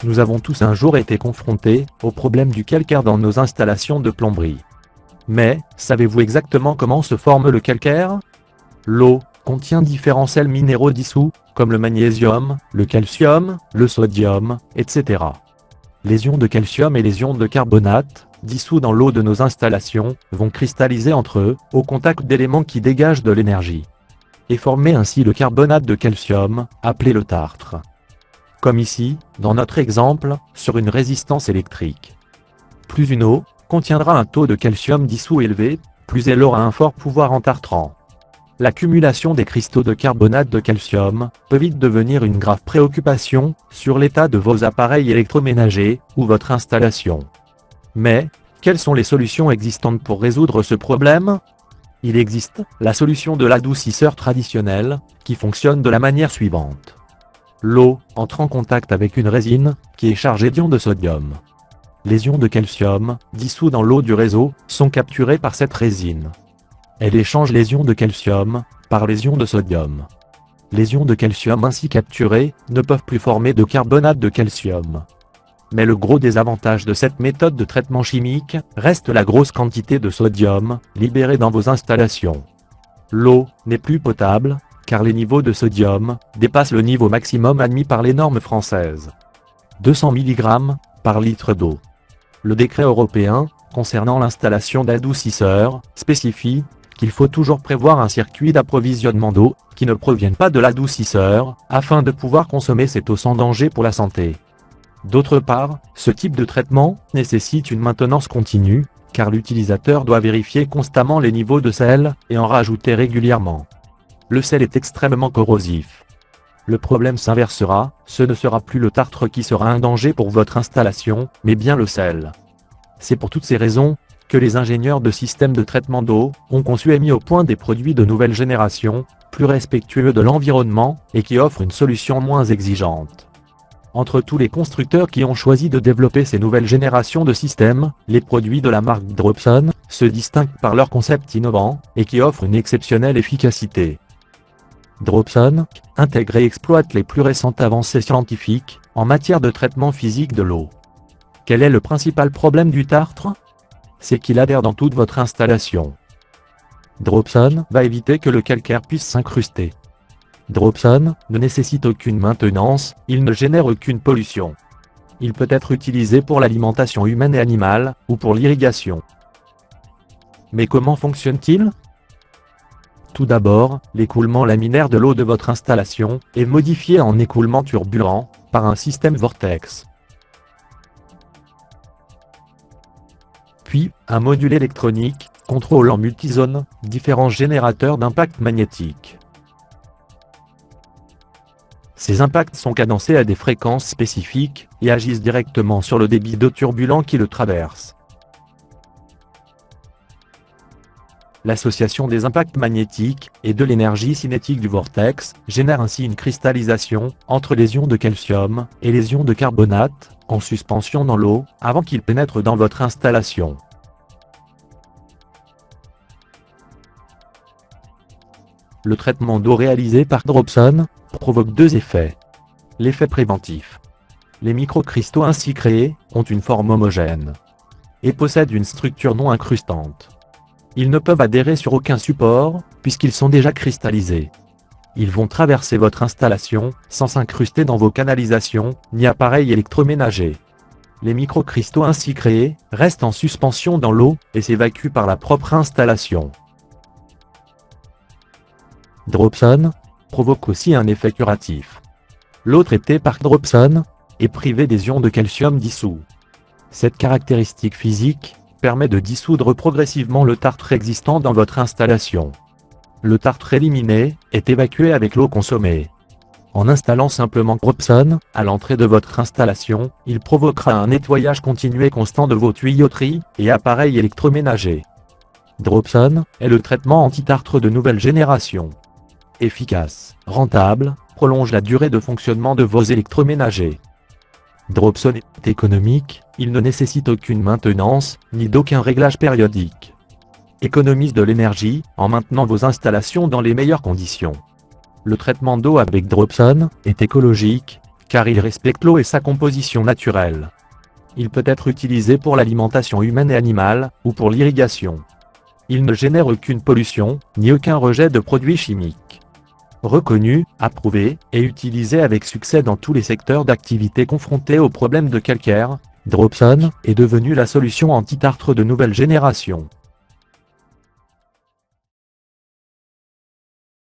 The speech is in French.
Nous avons tous un jour été confrontés au problème du calcaire dans nos installations de plomberie. Mais, savez-vous exactement comment se forme le calcaire? L'eau contient différents sels minéraux dissous, comme le magnésium, le calcium, le sodium, etc. Les ions de calcium et les ions de carbonate, dissous dans l'eau de nos installations, vont cristalliser entre eux, au contact d'éléments qui dégagent de l'énergie. Et former ainsi le carbonate de calcium, appelé le tartre. Comme ici, dans notre exemple, sur une résistance électrique. Plus une eau contiendra un taux de calcium dissous élevé, plus elle aura un fort pouvoir entartrant. L'accumulation des cristaux de carbonate de calcium peut vite devenir une grave préoccupation sur l'état de vos appareils électroménagers ou votre installation. Mais, quelles sont les solutions existantes pour résoudre ce problème? Il existe la solution de l'adoucisseur traditionnel, qui fonctionne de la manière suivante. L'eau entre en contact avec une résine, qui est chargée d'ions de sodium. Les ions de calcium, dissous dans l'eau du réseau, sont capturés par cette résine. Elle échange les ions de calcium par les ions de sodium. Les ions de calcium ainsi capturés ne peuvent plus former de carbonate de calcium. Mais le gros désavantage de cette méthode de traitement chimique reste la grosse quantité de sodium libérée dans vos installations. L'eau n'est plus potable, car les niveaux de sodium dépassent le niveau maximum admis par les normes françaises. 200 mg par litre d'eau. Le décret européen, concernant l'installation d'adoucisseurs, spécifie qu'il faut toujours prévoir un circuit d'approvisionnement d'eau qui ne provienne pas de l'adoucisseur, afin de pouvoir consommer cette eau sans danger pour la santé. D'autre part, ce type de traitement nécessite une maintenance continue, car l'utilisateur doit vérifier constamment les niveaux de sel et en rajouter régulièrement. Le sel est extrêmement corrosif. Le problème s'inversera, ce ne sera plus le tartre qui sera un danger pour votre installation, mais bien le sel. C'est pour toutes ces raisons que les ingénieurs de systèmes de traitement d'eau ont conçu et mis au point des produits de nouvelle génération, plus respectueux de l'environnement et qui offrent une solution moins exigeante. Entre tous les constructeurs qui ont choisi de développer ces nouvelles générations de systèmes, les produits de la marque Dropson se distinguent par leur concept innovant et qui offrent une exceptionnelle efficacité. Dropson intègre et exploite les plus récentes avancées scientifiques en matière de traitement physique de l'eau. Quel est le principal problème du tartre? C'est qu'il adhère dans toute votre installation. Dropson va éviter que le calcaire puisse s'incruster. Dropson ne nécessite aucune maintenance, il ne génère aucune pollution. Il peut être utilisé pour l'alimentation humaine et animale, ou pour l'irrigation. Mais comment fonctionne-t-il? Tout d'abord, l'écoulement laminaire de l'eau de votre installation est modifié en écoulement turbulent, par un système vortex. Puis, un module électronique contrôle en multizone différents générateurs d'impact magnétique. Ces impacts sont cadencés à des fréquences spécifiques et agissent directement sur le débit d'eau turbulent qui le traverse. L'association des impacts magnétiques et de l'énergie cinétique du vortex génère ainsi une cristallisation entre les ions de calcium et les ions de carbonate, en suspension dans l'eau, avant qu'ils pénètrent dans votre installation. Le traitement d'eau réalisé par Dropson provoque deux effets. L'effet préventif. Les microcristaux ainsi créés ont une forme homogène et possèdent une structure non incrustante. Ils ne peuvent adhérer sur aucun support, puisqu'ils sont déjà cristallisés. Ils vont traverser votre installation, sans s'incruster dans vos canalisations, ni appareils électroménagers. Les microcristaux ainsi créés restent en suspension dans l'eau, et s'évacuent par la propre installation. Dropson provoque aussi un effet curatif. L'eau traitée par Dropson est privée des ions de calcium dissous. Cette caractéristique physique permet de dissoudre progressivement le tartre existant dans votre installation. Le tartre éliminé est évacué avec l'eau consommée. En installant simplement Dropson à l'entrée de votre installation, il provoquera un nettoyage continu et constant de vos tuyauteries et appareils électroménagers. Dropson est le traitement anti-tartre de nouvelle génération. Efficace, rentable, prolonge la durée de fonctionnement de vos électroménagers. Dropson est économique, il ne nécessite aucune maintenance, ni d'aucun réglage périodique. Économise de l'énergie, en maintenant vos installations dans les meilleures conditions. Le traitement d'eau avec Dropson est écologique, car il respecte l'eau et sa composition naturelle. Il peut être utilisé pour l'alimentation humaine et animale, ou pour l'irrigation. Il ne génère aucune pollution, ni aucun rejet de produits chimiques. Reconnu, approuvé, et utilisé avec succès dans tous les secteurs d'activité confrontés aux problèmes de calcaire, Dropson est devenu la solution anti-tartre de nouvelle génération.